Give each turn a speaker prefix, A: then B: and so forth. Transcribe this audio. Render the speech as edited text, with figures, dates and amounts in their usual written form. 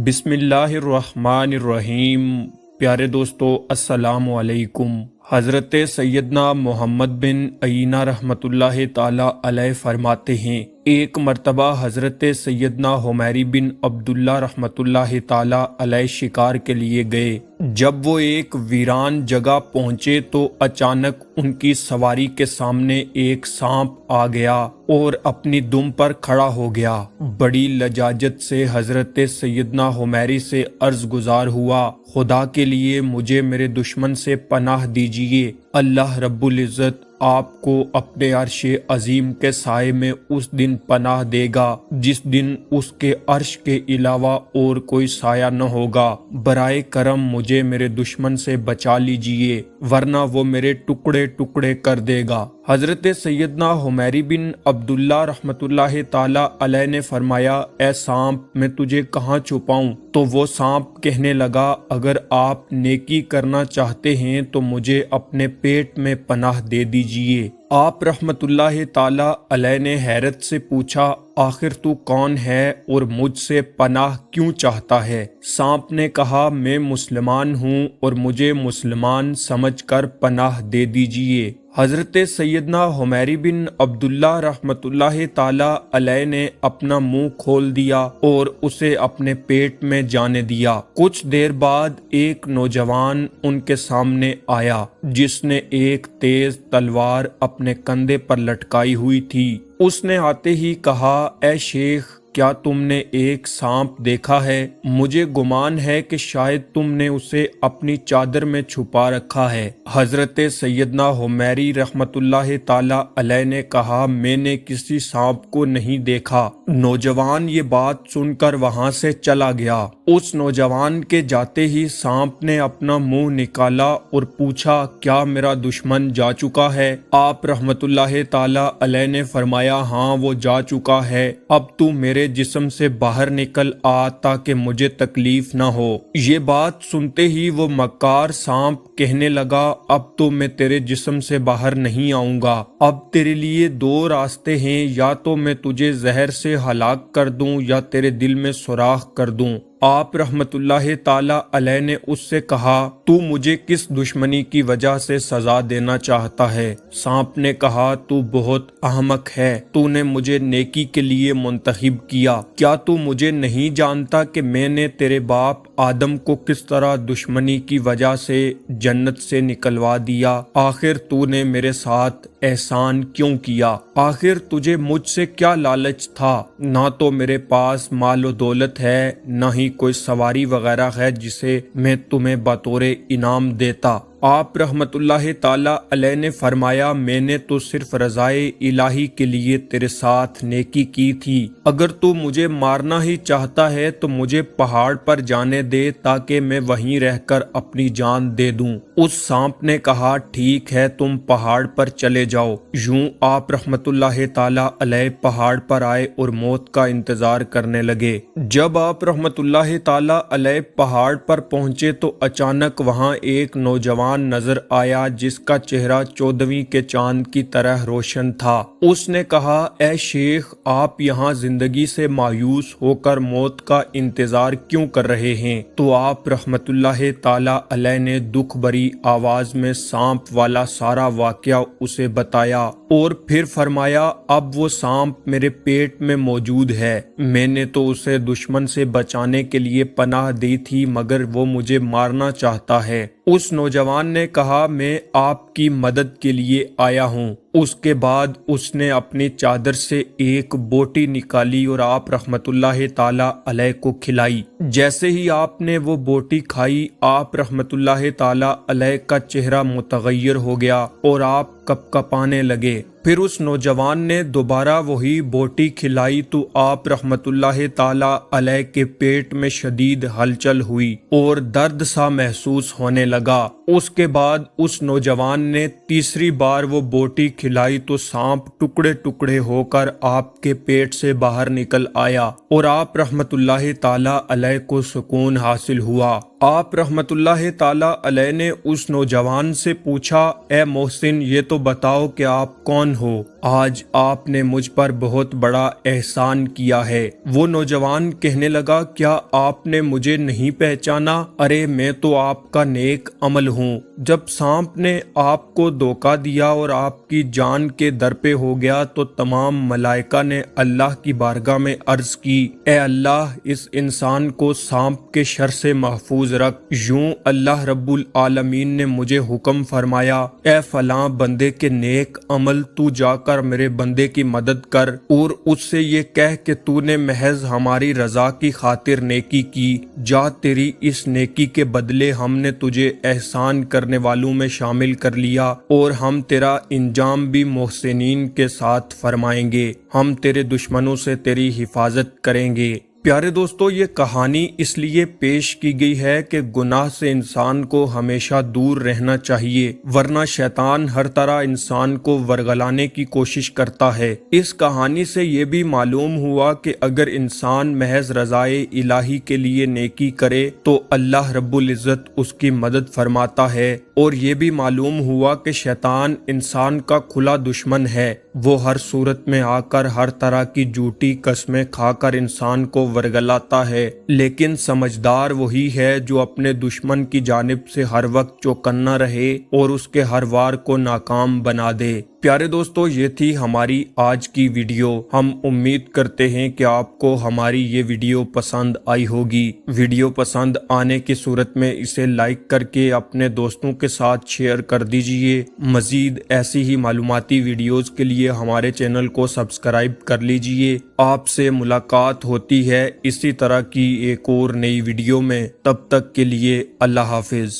A: بسم اللہ الرحمن الرحیم۔ پیارے دوستو السلام علیکم۔ حضرت سیدنا محمد بن عینہ رحمۃ اللہ تعالی علیہ فرماتے ہیں، ایک مرتبہ حضرت سیدنا حمیری بن عبداللہ رحمۃ اللہ تعالی علیہ شکار کے لیے گئے۔ جب وہ ایک ویران جگہ پہنچے تو اچانک ان کی سواری کے سامنے ایک سانپ آ گیا اور اپنی دم پر کھڑا ہو گیا۔ بڑی لجاجت سے حضرت سیدنا حمیری سے عرض گزار ہوا، خدا کے لیے مجھے میرے دشمن سے پناہ دیجیے، اللہ رب العزت آپ کو اپنے عرش عظیم کے سائے میں اس دن پناہ دے گا جس دن اس کے عرش کے علاوہ اور کوئی سایہ نہ ہوگا۔ برائے کرم مجھے میرے دشمن سے بچا لیجیے ورنہ وہ میرے ٹکڑے ٹکڑے کر دے گا۔ حضرت سیدنا حمیری بن عبداللہ رحمۃ اللہ تعالی علیہ نے فرمایا، اے سانپ میں تجھے کہاں چھپاؤں؟ تو وہ سانپ کہنے لگا، اگر آپ نیکی کرنا چاہتے ہیں تو مجھے اپنے پیٹ میں پناہ دے دیجیے۔ آپ رحمت اللہ تعالی علیہ نے حیرت سے پوچھا، آخر تو کون ہے اور مجھ سے پناہ کیوں چاہتا ہے؟ سانپ نے کہا، میں مسلمان ہوں اور مجھے مسلمان سمجھ کر پناہ دے دیجیے۔ حضرت سیدنا حمیری بن عبداللہ رحمت اللہ تعالی علیہ نے اپنا منہ کھول دیا اور اسے اپنے پیٹ میں جانے دیا۔ کچھ دیر بعد ایک نوجوان ان کے سامنے آیا جس نے ایک تیز تلوار اپنے کندھے پر لٹکائی ہوئی تھی۔ اس نے آتے ہی کہا، اے شیخ، کیا تم نے ایک سانپ دیکھا ہے؟ مجھے گمان ہے کہ شاید تم نے اسے اپنی چادر میں چھپا رکھا ہے۔ حضرت سیدنا حمیری رحمت اللہ تعالی علیہ نے کہا، میں نے کسی سانپ کو نہیں دیکھا۔ نوجوان یہ بات سن کر وہاں سے چلا گیا۔ اس نوجوان کے جاتے ہی سانپ نے اپنا منہ نکالا اور پوچھا، کیا میرا دشمن جا چکا ہے؟ آپ رحمت اللہ تعالی علیہ نے فرمایا، ہاں وہ جا چکا ہے، اب تو میرے جسم سے باہر نکل آ تاکہ مجھے تکلیف نہ ہو۔ یہ بات سنتے ہی وہ مکار سانپ کہنے لگا، اب تو میں تیرے جسم سے باہر نہیں آؤں گا، اب تیرے لیے دو راستے ہیں، یا تو میں تجھے زہر سے ہلاک کر دوں یا تیرے دل میں سوراخ کر دوں۔ آپ رحمت اللہ تعالی علیہ نے اس سے کہا، تو مجھے کس دشمنی کی وجہ سے سزا دینا چاہتا ہے؟ سانپ نے کہا، تو بہت احمق ہے، تو نے مجھے نیکی کے لیے منتخب کیا۔ کیا تو مجھے نہیں جانتا کہ میں نے تیرے باپ آدم کو کس طرح دشمنی کی وجہ سے جنت سے نکلوا دیا؟ آخر تو نے میرے ساتھ احسان کیوں کیا؟ آخر تجھے مجھ سے کیا لالچ تھا؟ نہ تو میرے پاس مال و دولت ہے، نہ ہی کوئی سواری وغیرہ ہے جسے میں تمہیں بطور انعام دیتا۔ آپ رحمت اللہ تعالی علیہ نے فرمایا، میں نے تو صرف رضائے الہی کے لیے تیرے ساتھ نیکی کی تھی۔ اگر تو مجھے مارنا ہی چاہتا ہے تو مجھے پہاڑ پر جانے دے تاکہ میں وہیں رہ کر اپنی جان دے دوں۔ اس سانپ نے کہا، ٹھیک ہے، تم پہاڑ پر چلے جاؤ۔ یوں آپ رحمت اللہ تعالی علیہ پہاڑ پر آئے اور موت کا انتظار کرنے لگے۔ جب آپ رحمت اللہ تعالی علیہ پہاڑ پر پہنچے تو اچانک وہاں ایک نوجوان نظر آیا جس کا چہرہ 14ویں کے چاند کی طرح روشن تھا۔ اس نے کہا، اے شیخ، آپ یہاں زندگی سے مایوس ہو کر موت کا انتظار کیوں کر رہے ہیں؟ تو آپ رحمت اللہ تعالی علیہ نے دکھ بھری آواز میں سانپ والا سارا واقعہ اسے بتایا اور پھر فرمایا، اب وہ سانپ میرے پیٹ میں موجود ہے، میں نے تو اسے دشمن سے بچانے کے لیے پناہ دی تھی مگر وہ مجھے مارنا چاہتا ہے۔ اس نوجوان نے کہا، میں آپ کی مدد کے لیے آیا ہوں۔ اس کے بعد اس نے اپنی چادر سے ایک بوٹی نکالی اور آپ رحمت اللہ تعالی علیہ کو کھلائی۔ جیسے ہی آپ نے وہ بوٹی کھائی، آپ رحمت اللہ تعالی علیہ کا چہرہ متغیر ہو گیا اور آپ کپ کپانے لگے۔ پھر اس نوجوان نے دوبارہ وہی بوٹی کھلائی تو آپ رحمت اللہ تعالی علیہ کے پیٹ میں شدید ہلچل ہوئی اور درد سا محسوس ہونے لگا۔ اس کے بعد اس نوجوان نے تیسری بار وہ بوٹی کھلائی تو سانپ ٹکڑے ٹکڑے ہو کر آپ کے پیٹ سے باہر نکل آیا اور آپ رحمت اللہ تعالی علیہ کو سکون حاصل ہوا۔ آپ رحمت اللہ تعالی علیہ نے اس نوجوان سے پوچھا، اے محسن، یہ تو بتاؤ کہ آپ کون ہو؟ آج آپ نے مجھ پر بہت بڑا احسان کیا ہے۔ وہ نوجوان کہنے لگا، کیا آپ نے مجھے نہیں پہچانا؟ ارے میں تو آپ کا نیک عمل ہوں۔ جب سانپ نے آپ کو دھوکہ دیا اور آپ کی جان کے در پہ ہو گیا تو تمام ملائکہ نے اللہ کی بارگاہ میں عرض کی، اے اللہ، اس انسان کو سانپ کے شر سے محفوظ رکھ۔ یوں اللہ رب العالمین نے مجھے حکم فرمایا، اے فلاں بندے کے نیک عمل، تو جا کر میرے بندے کی مدد کر اور اس سے یہ کہہ کہ تو نے محض ہماری رضا کی خاطر نیکی کی، جا تیری اس نیکی کے بدلے ہم نے تجھے احسان کرنے والوں میں شامل کر لیا اور ہم تیرا انجام بھی محسنین کے ساتھ فرمائیں گے، ہم تیرے دشمنوں سے تیری حفاظت کریں گے۔ پیارے دوستو، یہ کہانی اس لیے پیش کی گئی ہے کہ گناہ سے انسان کو ہمیشہ دور رہنا چاہیے، ورنہ شیطان ہر طرح انسان کو ورگلانے کی کوشش کرتا ہے۔ اس کہانی سے یہ بھی معلوم ہوا کہ اگر انسان محض رضائے الہی کے لیے نیکی کرے تو اللہ رب العزت اس کی مدد فرماتا ہے، اور یہ بھی معلوم ہوا کہ شیطان انسان کا کھلا دشمن ہے۔ وہ ہر صورت میں آ کر ہر طرح کی جھوٹی قسمیں کھا کر انسان کو ورگلاتا ہے، لیکن سمجھدار وہی ہے جو اپنے دشمن کی جانب سے ہر وقت چوکنا رہے اور اس کے ہر وار کو ناکام بنا دے۔ پیارے دوستو، یہ تھی ہماری آج کی ویڈیو۔ ہم امید کرتے ہیں کہ آپ کو ہماری یہ ویڈیو پسند آئی ہوگی۔ ویڈیو پسند آنے کی صورت میں اسے لائک کر کے اپنے دوستوں کے ساتھ شیئر کر دیجئے۔ مزید ایسی ہی معلوماتی ویڈیوز کے لیے ہمارے چینل کو سبسکرائب کر لیجئے۔ آپ سے ملاقات ہوتی ہے اسی طرح کی ایک اور نئی ویڈیو میں۔ تب تک کے لیے اللہ حافظ۔